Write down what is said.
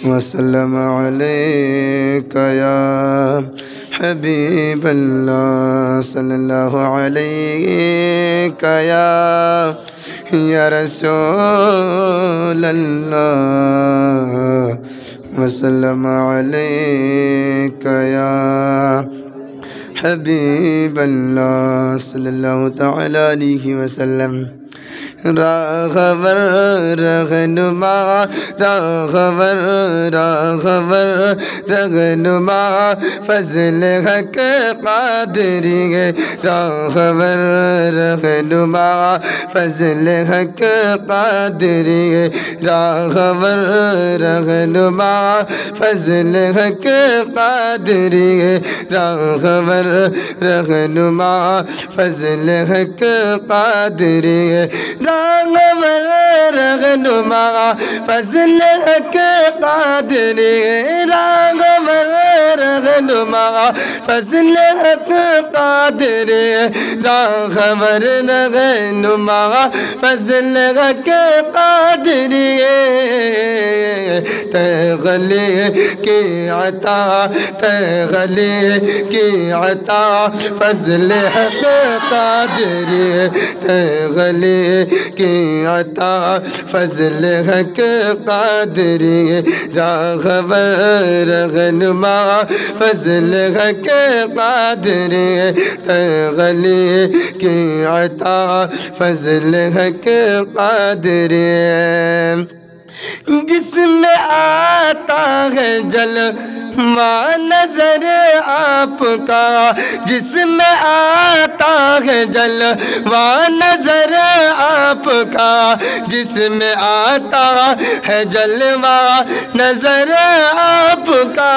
وسلم عليك يا حبيب الله صلى الله عليك يا رسول الله وسلم عليك يا حبيب الله صلى الله تعالى عليه وسلم راغبر رہنما راغبر راغبر رہنما فضل حق قادری راغبر رہنما فضل حق قادری راغبر رہنما فضل حق قادری راغبر رہنما فضل حق قادری راغبر رہنما فضل حق قادری راغبر رہنما فضل حق قادری راغبر رہنما فضل حق قادری تغلی کی عطا تغلی کی عطا فضل حق قادری تغلی کی عطا فضل حق قادری راغبر رہنما فضل حق قادری تغلی کی عطا فضل حق قادری جس میں آتا ہے جلوہ نظر آپ کا جس میں آتا ہے جلوہ نظر آپ کا جس میں آتا ہے جلوہ نظر آپ کا